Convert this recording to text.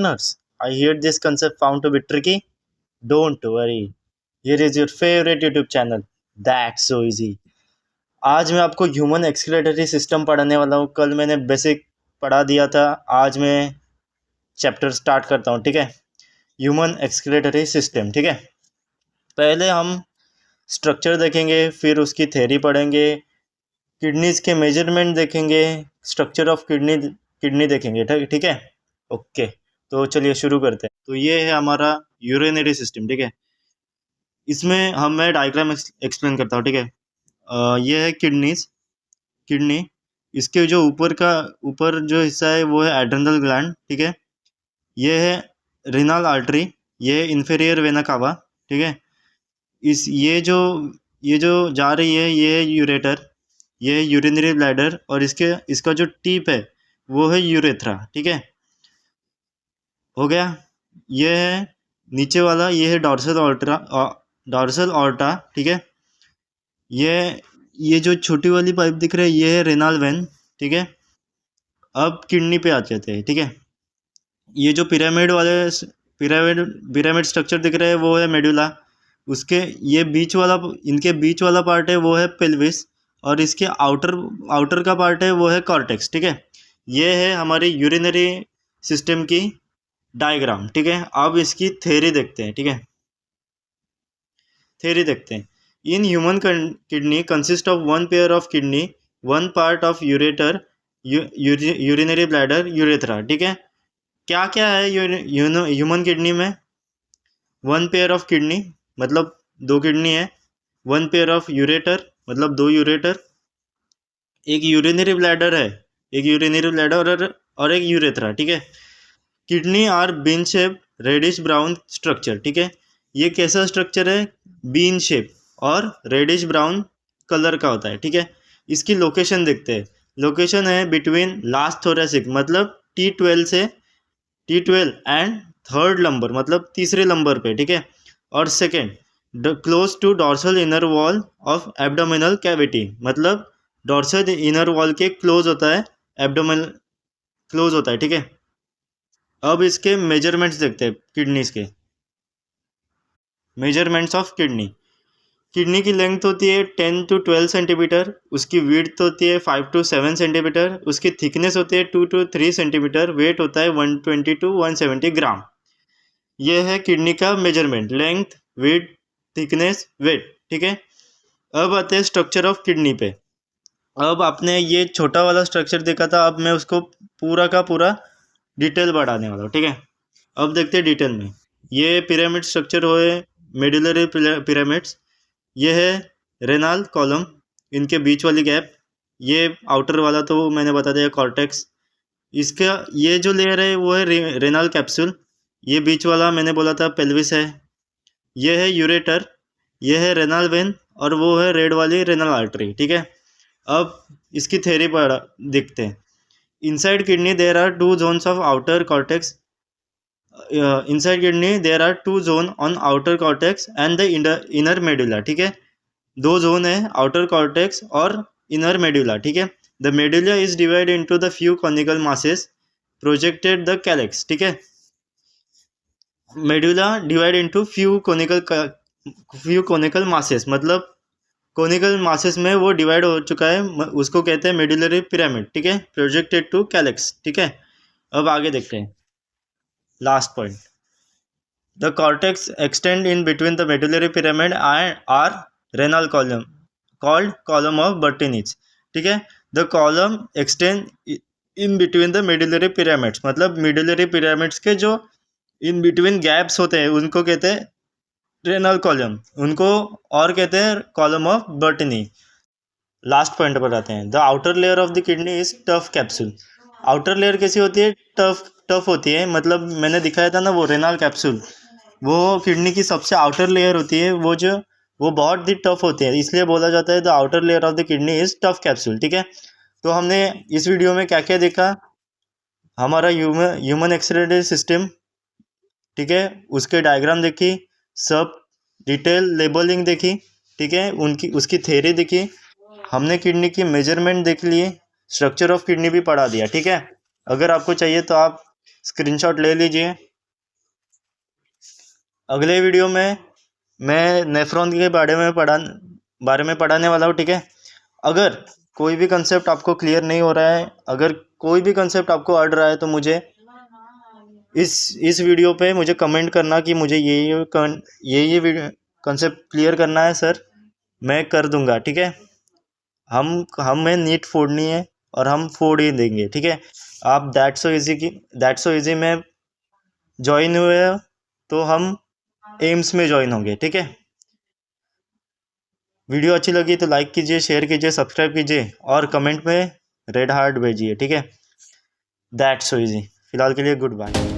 learners? I hear this concept found to be tricky. Don't worry. Here is your favorite YouTube channel. That's so easy. आज मैं आपको human excretory system पढ़ाने वाला हूँ। कल मैंने बेसिक पढ़ा दिया था, आज मैं चैप्टर स्टार्ट करता हूँ। ठीक है, ह्यूमन एक्सक्रीटरी सिस्टम। ठीक है, पहले हम स्ट्रक्चर देखेंगे, फिर उसकी थ्योरी पढ़ेंगे, किडनीज के मेजरमेंट देखेंगे, स्ट्रक्चर ऑफ किडनी देखेंगे। ठीक है, ओके। तो चलिए शुरू करते हैं। तो ये है हमारा यूरिनरी सिस्टम। ठीक है, इसमें मैं डायग्राम एक्सप्लेन करता हूँ। ठीक है, ये है किडनी। इसके जो ऊपर जो हिस्सा है वो है एड्रेनल ग्लैंड। ठीक है, ये है रीनल आर्टरी, ये है इन्फीरियर वेना कावा। ठीक है, ये जो जा रही है ये है यूरेटर, ये है यूरिनरी ब्लैडर, और इसका जो टिप है वो है यूरेथ्रा। ठीक है, हो गया। ये है नीचे वाला, ये है डॉर्सल ऑर्टा। ठीक है, ये जो छोटी वाली पाइप दिख रही है ये है रेनल वेन। ठीक है, अब किडनी पे आ जाते हैं। ठीक है, ये जो पिरामिड स्ट्रक्चर दिख रहा है वो है मेडुला। इनके बीच वाला पार्ट है वो है पेल्विस, और इसके आउटर का पार्ट है वो है कॉर्टेक्स। ठीक है, ये है हमारी यूरिनरी सिस्टम की डायग्राम। ठीक है, अब इसकी थ्योरी देखते हैं। ठीक है, थ्योरी देखते हैं। In human kidney consist of one pair of kidney, one part of ureter, urinary bladder, urethra. ठीक है, क्या क्या है ह्यूमन किडनी में? वन पेयर ऑफ किडनी मतलब 2 किडनी है, वन पेयर ऑफ यूरेटर मतलब 2 यूरेटर, एक यूरिनरी ब्लैडर है, और एक यूरेथ्रा। ठीक है, kidney are bean shape reddish brown structure. ठीक है, ये कैसा स्ट्रक्चर है? बीन शेप और रेडिश ब्राउन कलर का होता है। ठीक है, इसकी लोकेशन देखते हैं। लोकेशन है बिटवीन लास्ट थोरेसिक मतलब T12 एंड थर्ड लंबर मतलब तीसरे लंबर पे। ठीक है, और second close to dorsal inner wall of abdominal cavity मतलब डॉर्सल इनर वॉल के क्लोज होता है, एब्डोमिनल क्लोज होता है। ठीक है, अब इसके मेजरमेंट्स देखते हैं। किडनीज के मेजरमेंट्स ऑफ किडनी की लेंथ होती है 10 to 12 सेंटीमीटर, उसकी विड्थ होती है 5 to 7 सेंटीमीटर, उसकी थिकनेस होती है 2 to 3 सेंटीमीटर, वेट होता है 120 to 170 ग्राम। ये है किडनी का measurement, length, width, thickness, weight. ठीक है, अब आते हैं स्ट्रक्चर ऑफ किडनी पे। अब आपने ये छोटा वाला स्ट्रक्चर देखा था, अब मैं उसको पूरा का पूरा डिटेल बढ़ाने वाला हूँ। ठीक है, अब देखते हैं डिटेल में। ये पिरामिड स्ट्रक्चर हुए मेडुलरी पिरामिड्स, ये है रेनल कॉलम, इनके बीच वाली गैप, ये आउटर वाला तो मैंने बता दिया कॉर्टेक्स। इसका ये जो लेयर है वो है रेनल कैप्सूल, ये बीच वाला मैंने बोला था पेल्विस है। ये है यूरेटर, ये है रेनल वेन, और वो है रेड वाली रेनल आर्टरी। ठीक है, अब इसकी थ्योरी देखते हैं। Inside kidney there are 2 zones of outer cortex. Inside kidney there are 2 zones on outer cortex and the inner medulla. ठीक है, 2 जोन है, आउटर कॉर्टेक्स और इनर मेडुला। ठीक है, the medulla is divide into the few conical masses projected the calyx. ठीक है, medulla divide into few conical masses मतलब conical masses में वो डिवाइड हो चुका है, उसको कहते हैं मेडुलरी पिरामिड। ठीक है, प्रोजेक्टेड टू कैलेक्स। ठीक है, अब आगे देखते हैं last point. The cortex extend in between the medullary pyramid and are renal column called column of Bertini. ठीक है, the column extend in between the medullary pyramids मतलब मेडुलरी पिरामिड्स के जो इन बिटवीन गैप्स होते हैं उनको कहते हैं रेनल कॉलम, उनको और कहते हैं column of Bertini. Last point पर आते हैं। The outer layer of the kidney is tough capsule. Outer layer कैसी होती है? टफ होती है, मतलब मैंने दिखाया था ना वो रेनल कैप्सूल, वो किडनी की सबसे आउटर लेयर होती है, वो बहुत ही टफ होती है, इसलिए बोला जाता है the outer layer of the kidney is tough capsule. ठीक है, तो हमने इस वीडियो में क्या क्या देखा? हमारा ह्यूमन एक्सक्रीटरी सिस्टम, ठीक है, उसके डायग्राम देखी, सब डिटेल लेबलिंग देखी। ठीक है, उसकी थ्योरी देखी, हमने किडनी की मेजरमेंट देख लिए, स्ट्रक्चर ऑफ किडनी भी पढ़ा दिया। ठीक है, अगर आपको चाहिए तो आप स्क्रीनशॉट ले लीजिए। अगले वीडियो में मैं नेफ्रॉन के बारे में पढ़ाने वाला हूँ, ठीक है। अगर कोई भी कंसेप्ट आपको क्लियर नहीं हो रहा है, अगर कोई भी कंसेप्ट आपको अड़ रहा है, तो मुझे इस वीडियो पे मुझे कमेंट करना कि मुझे ये कंसेप्ट क्लियर करना है सर, मैं कर दूंगा, ठीक है। हमें नीट फोड़नी है और हम फोड़ ही देंगे, ठीक है। आप दैट सो इजी में ज्वाइन हुए हो, तो हम एम्स में ज्वाइन होंगे, ठीक है। वीडियो अच्छी लगी तो लाइक कीजिए, शेयर कीजिए, सब्सक्राइब कीजिए और कमेंट में रेड हार्ट भेजिए, ठीक है। That's so easy. फिलहाल के लिए गुड बाय।